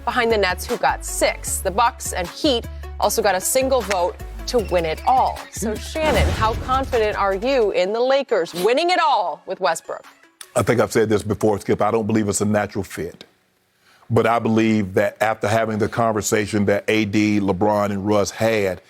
behind the Nets, who got 6. The Bucks and Heat also got a single vote to win it all. So, Shannon, how confident are you in the Lakers winning it all with Westbrook? I think I've said this before, Skip. I don't believe it's a natural fit. But I believe that after having the conversation that AD, LeBron, and Russ had,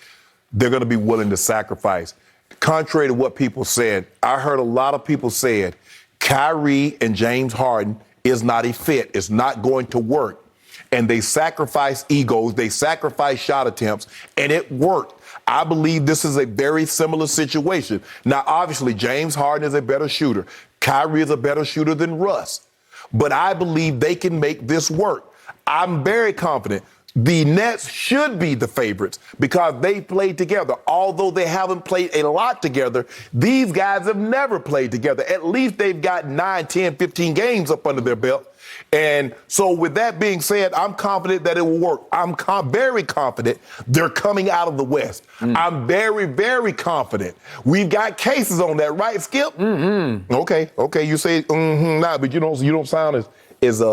they're going to be willing to sacrifice. Contrary to what people said, I heard a lot of people said Kyrie and James Harden is not a fit. It's not going to work. And they sacrifice egos. They sacrifice shot attempts, and it worked. I believe this is a very similar situation. Now, obviously, James Harden is a better shooter. Kyrie is a better shooter than Russ. But I believe they can make this work. I'm very confident. The Nets should be the favorites because they played together. Although they haven't played a lot together, these guys have never played together. At least they've got 9, 10, 15 games up under their belt. And so with that being said, I'm confident that it will work. I'm very confident they're coming out of the West. I'm very, very confident. We've got cases on that, right, Skip? Mm-hmm. Okay. You say now, but you don't sound as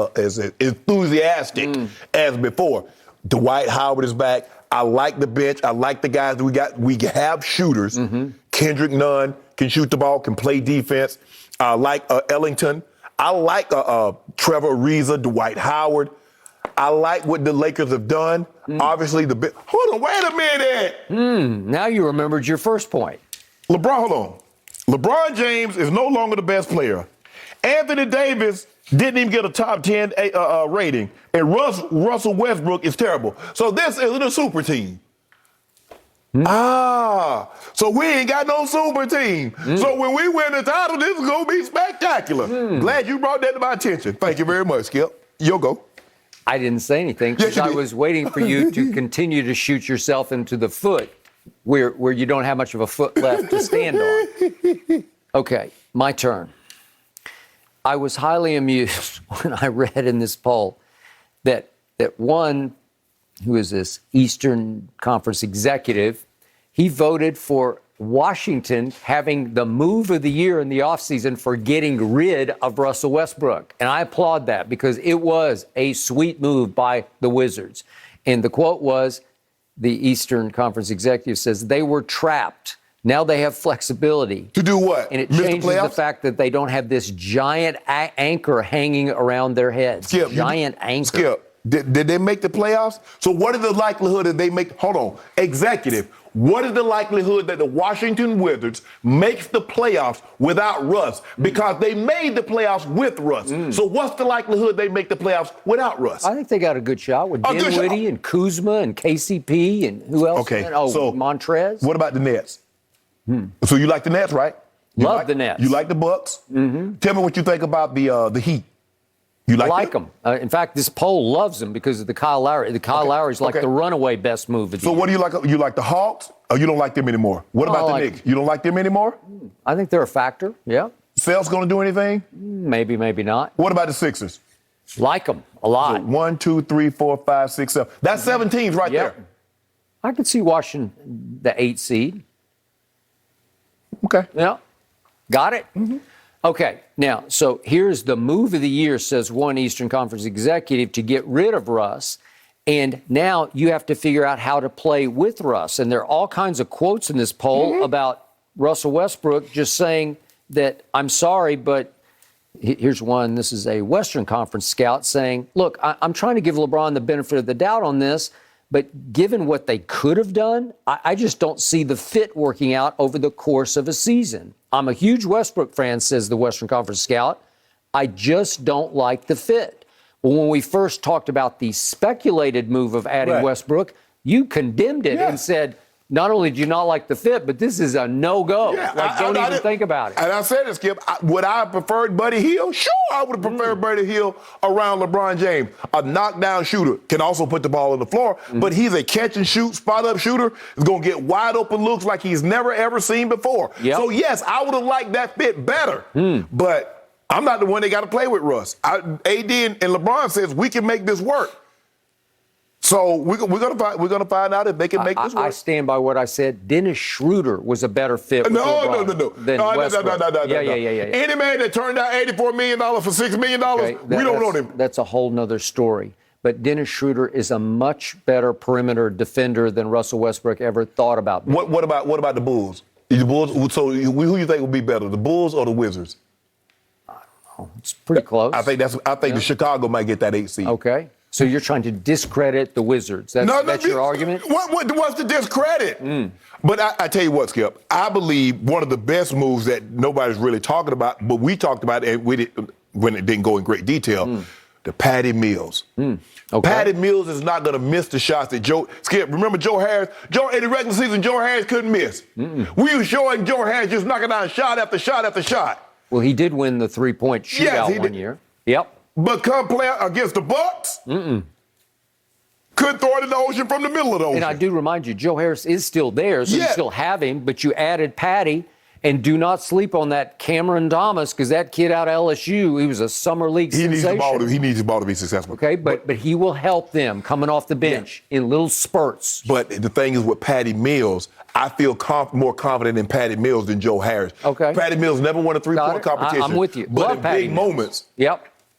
enthusiastic as before. Dwight Howard is back. I like the bench. I like the guys that we got. We have shooters. Kendrick Nunn can shoot the ball, can play defense. I like Ellington. I like Trevor Ariza, Dwight Howard. I like what the Lakers have done. Obviously, hold on, wait a minute. Now you remembered your first point. Hold on. LeBron James is no longer the best player. Anthony Davis didn't even get a top 10 rating. And Russell Westbrook is terrible. So this isn't a super team. So we ain't got no super team. So when we win the title, this is going to be spectacular. Glad you brought that to my attention. Thank you very much, Skip. You'll go. I didn't say anything because I was waiting for you to continue to shoot yourself into the foot where you don't have much of a foot left to stand on. Okay, my turn. I was highly amused when I read in this poll that one who is this Eastern Conference executive, he voted for Washington having the move of the year in the offseason for getting rid of Russell Westbrook. And I applaud that because it was a sweet move by the Wizards. And the quote was, the Eastern Conference executive says, they were trapped. Now they have flexibility. To do what? And it changes the fact that they don't have this giant anchor hanging around their heads. Skip, giant anchor. Skip, did they make the playoffs? So what is the likelihood that they make, hold on, executive, what is the likelihood that the Washington Wizards makes the playoffs without Russ? Because they made the playoffs with Russ. So what's the likelihood they make the playoffs without Russ? I think they got a good shot with Dinwiddie and Kuzma and KCP and who else? Okay. So Montrez. What about the Nets? So you like the Nets, right? Love the Nets. You like the Bucks? Tell me what you think about the Heat. You like them? In fact, this poll loves them because of the Kyle Lowry. The Kyle Lowry's like the runaway best move of the year. What do you like? You like the Hawks, or you don't like them anymore? What about the Knicks? You don't like them anymore? I think they're a factor, yeah. Sales going to do anything? Maybe, maybe not. What about the Sixers? Like them a lot. So 1, 2, 3, 4, 5, 6, 7. That's 7 teams right there. I could see Washington, the 8 seed. Okay. Yeah. Got it? Okay. Now, so here's the move of the year, says one Eastern Conference executive, to get rid of Russ. And now you have to figure out how to play with Russ. And there are all kinds of quotes in this poll about Russell Westbrook just saying that, I'm sorry, but here's one. This is a Western Conference scout saying, look, I'm trying to give LeBron the benefit of the doubt on this. But given what they could have done, I just don't see the fit working out over the course of a season. I'm a huge Westbrook fan, says the Western Conference scout. I just don't like the fit. Well, when we first talked about the speculated move of adding Westbrook, you condemned it and said, not only do you not like the fit, but this is a no-go. Don't even think about it. And I said it, Skip. Would I have preferred Buddy Hield? Sure, I would have preferred Buddy Hield around LeBron James. A knockdown shooter can also put the ball on the floor, but he's a catch-and-shoot, spot-up shooter. He's going to get wide-open looks like he's never, ever seen before. So, yes, I would have liked that fit better. But I'm not the one they got to play with, Russ. AD and LeBron says we can make this work. So we're gonna find out if they can make this work. I stand by what I said. Dennis Schroeder was a better fit with LeBron than Westbrook. No. Any man that turned out $84 million for $6 million, we don't know him. That's a whole nother story. but Dennis Schroeder is a much better perimeter defender than Russell Westbrook ever thought about being. What about the Bulls? The Bulls. So who you think will be better, the Bulls or the Wizards? It's pretty close. I think the Chicago might get that 8 seed. Okay. So you're trying to discredit the Wizards. That's your argument? What's the discredit? But I tell you what, Skip, I believe one of the best moves that nobody's really talking about, but we talked about it when it didn't go in great detail, the Patty Mills. Okay. Patty Mills is not going to miss the shots that Skip, remember Joe Harris? In the regular season, Joe Harris couldn't miss. We were showing Joe Harris just knocking down shot after shot after shot. Well, he did win the three-point shootout one year. Yep. But come play against the Bucks, couldn't throw it in the ocean from the middle of the ocean. And I do remind you, Joe Harris is still there, so you still have him, but you added Patty. And do not sleep on that Cameron Thomas, because that kid out of LSU, he was a summer league sensation. He needs the ball to be successful. Okay, but he will help them coming off the bench in little spurts. But the thing is with Patty Mills, I feel more confident in Patty Mills than Joe Harris. Okay. Patty Mills never won a three-point competition. I'm with you. But Love in Patty big Mills. moments,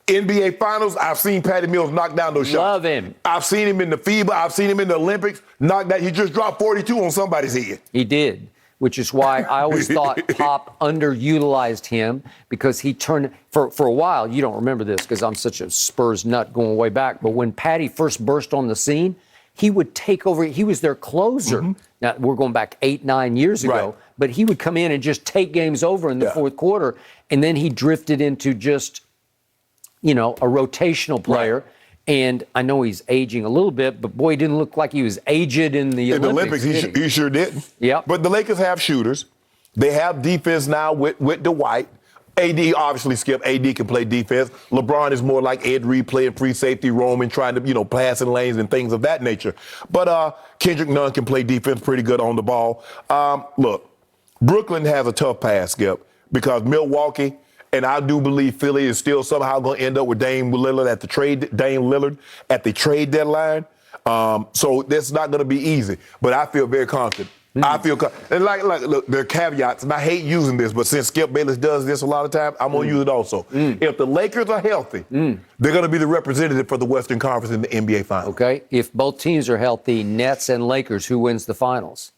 NBA Finals, I've seen Patty Mills knock down those shots. Love him. I've seen him in the FIBA. I've seen him in the Olympics. Knock that. He just dropped 42 on somebody's head. He did, which is why I always thought Pop underutilized him, because he turned for a while. You don't remember this because I'm such a Spurs nut going way back. But when Patty first burst on the scene, he would take over. He was their closer. Now, we're going back 8-9 years ago. Right. But he would come in and just take games over in the fourth quarter. And then he drifted into just, a rotational player. Right. And I know he's aging a little bit, but boy, he didn't look like he was aged in the Olympics. He sure didn't. Yep. But the Lakers have shooters. They have defense now with Dwight. AD obviously, Skip. AD can play defense. LeBron is more like Ed Reed, playing free safety, roaming, trying to, pass in lanes and things of that nature. But Kendrick Nunn can play defense pretty good on the ball. Look, Brooklyn has a tough pass, Skip, because Milwaukee, and I do believe Philly is still somehow going to end up with Dame Lillard at the trade deadline. So that's not going to be easy. But I feel very confident. I feel and look, there are caveats, and I hate using this, but since Skip Bayless does this a lot of times, I'm going to use it also. If the Lakers are healthy, they're going to be the representative for the Western Conference in the NBA Finals. Okay. If both teams are healthy, Nets and Lakers, who wins the finals?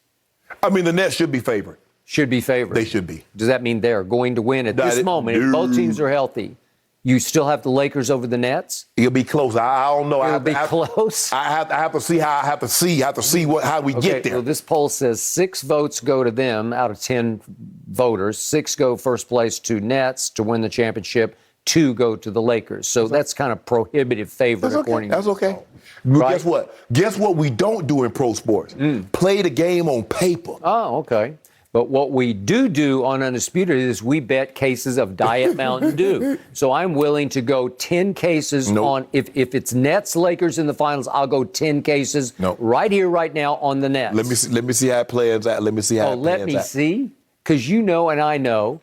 I mean, the Nets should be favored. Should be favored. They should be. Does that mean they're going to win at this moment? If both teams are healthy, you still have the Lakers over the Nets? It'll be close. I don't know. It'll be close. I have to see how we get there. Well, this poll says 6 votes go to them out of 10 voters. 6 go first place to Nets to win the championship. 2 go to the Lakers. So that's kind of prohibitive favorite according to That's okay. Right? Guess what? Guess what we don't do in pro sports? Play the game on paper. Oh, okay. But what we do on Undisputed is we bet cases of Diet Mountain Dew. So I'm willing to go 10 cases on, if it's Nets, Lakers in the finals, I'll go 10 cases right here, right now on the Nets. Let me see how it plays out. Let me see how it plays out. Let me see. Because you know and I know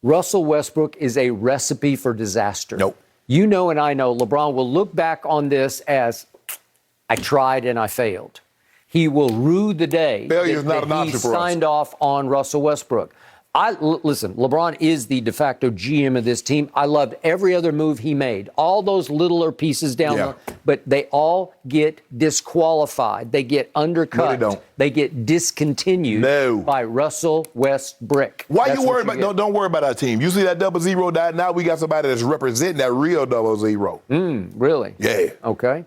Russell Westbrook is a recipe for disaster. You know and I know LeBron will look back on this as, I tried and I failed. He will rue the day that he signed off on Russell Westbrook. Listen, LeBron is the de facto GM of this team. I loved every other move he made. All those littler pieces down there, but they all get disqualified. They get undercut. No, they don't. They get discontinued by Russell Westbrook. Why you worried about? Don't worry about our team. You see that 00 died. Now we got somebody that's representing that real 00. Really? Yeah. Okay.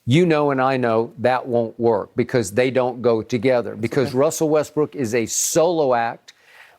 You know and I know that won't work because they don't go together. Because Russell Westbrook is a solo act.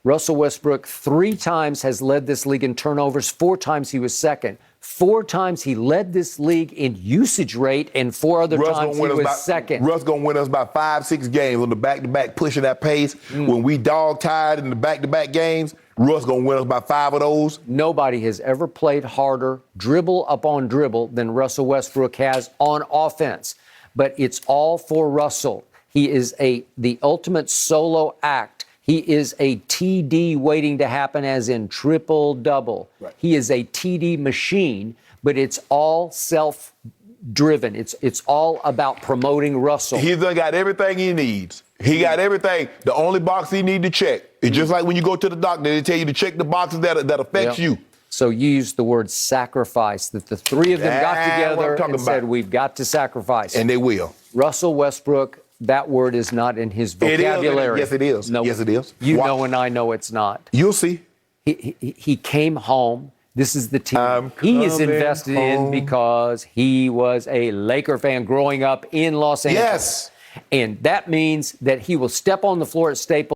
Russell Westbrook 3 times has led this league in turnovers. 4 times he was second. 4 times he led this league in usage rate, and 4 other times he was second. Russ going to win us by 5-6 games on the back-to-back, pushing that pace. When we dog-tired in the back-to-back games, Russ going to win us by 5 of those. Nobody has ever played harder, dribble upon dribble, than Russell Westbrook has on offense. But it's all for Russell. He is the ultimate solo act. He is a TD waiting to happen, as in triple-double. Right. He is a TD machine, but it's all self-driven. It's all about promoting Russell. He's done got everything he needs. He got everything. The only box he need to check. It's just like when you go to the doctor, they tell you to check the boxes that affects you. So you used the word sacrifice, that the three of them got That's what I'm together talking and said, about. we've got to sacrifice. And they will. Russell Westbrook, that word is not in his vocabulary. Yes, it is. No, Yes, it is. You Why- know and I know it's not. You'll see. He came home. This is the team I'm he is coming invested in home. because he was a Laker fan growing up in Los Angeles. Yes. And that means that he will step on the floor at Staples